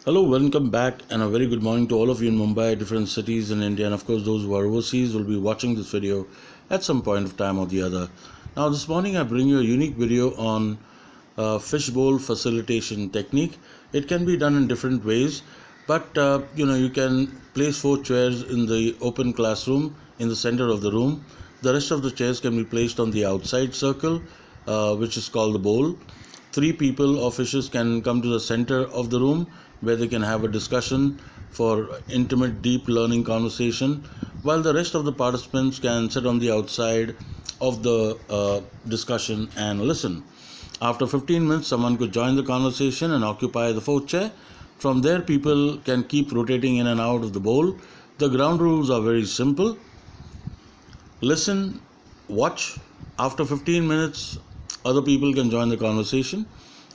Hello, welcome back, and a very good morning to all of you in Mumbai, different cities in India, and of course, those who are overseas will be watching this video at some point of time or the other. Now, this morning I bring you a unique video on fishbowl facilitation technique. It can be done in different ways, but you can place four chairs in the open classroom in the center of the room. The rest of the chairs can be placed on the outside circle, which is called the bowl. Three people or fishes can come to the center of the room where they can have a discussion for intimate, deep learning conversation, while the rest of the participants can sit on the outside of the discussion and listen. After 15 minutes, someone could join the conversation and occupy the fourth chair. From there, people can keep rotating in and out of the bowl. The ground rules are very simple: listen, watch. After 15 minutes, other people can join the conversation.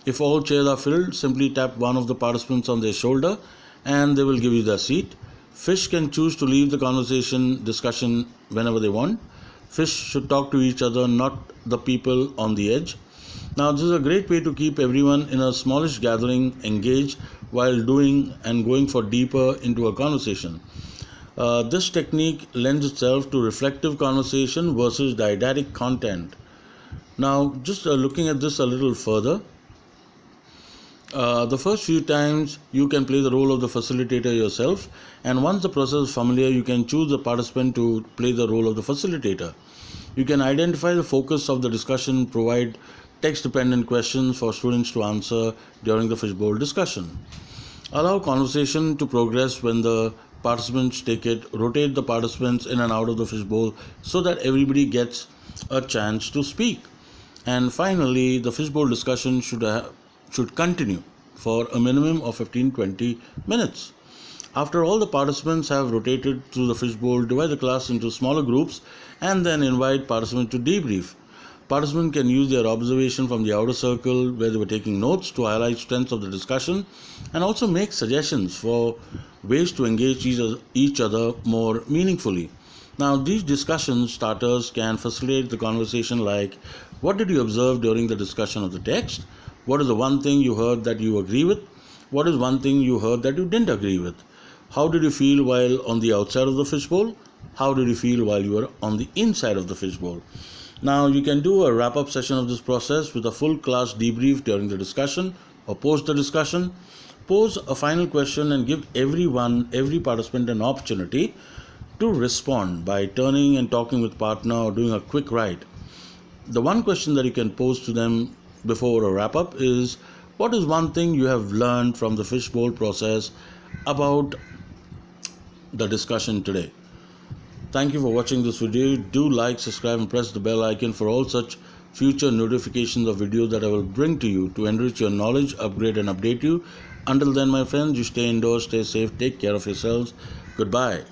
If all chairs are filled, simply tap one of the participants on their shoulder and they will give you their seat. Fish can choose to leave the conversation discussion whenever they want. Fish should talk to each other, not the people on the edge. Now, this is a great way to keep everyone in a smallish gathering engaged while doing and going for deeper into a conversation. This technique lends itself to reflective conversation versus didactic content. Now, just looking at this a little further, the first few times you can play the role of the facilitator yourself, and once the process is familiar, you can choose the participant to play the role of the facilitator. You can identify the focus of the discussion, provide text dependent questions for students to answer during the fishbowl discussion. Allow conversation to progress when the participants take it, rotate the participants in and out of the fishbowl so that everybody gets a chance to speak. And finally, the fishbowl discussion should continue for a minimum of 15-20 minutes. After all the participants have rotated through the fishbowl, divide the class into smaller groups and then invite participants to debrief. Participants can use their observation from the outer circle where they were taking notes to highlight strengths of the discussion and also make suggestions for ways to engage each other more meaningfully. Now, these discussion starters can facilitate the conversation like: what did you observe during the discussion of the text? What is the one thing you heard that you agree with? What is one thing you heard that you didn't agree with? How did you feel while on the outside of the fishbowl? How did you feel while you were on the inside of the fishbowl? Now, you can do a wrap-up session of this process with a full class debrief during the discussion or post the discussion. Pose a final question and give every participant an opportunity to respond by turning and talking with partner or doing a quick write. The one question that you can pose to them before a wrap up is: what is one thing you have learned from the fishbowl process about the discussion today? Thank you for watching this video. Do like, subscribe and press the bell icon for all such future notifications of videos that I will bring to you to enrich your knowledge, upgrade and update you. Until then, my friends, you stay indoors, stay safe, take care of yourselves. Goodbye.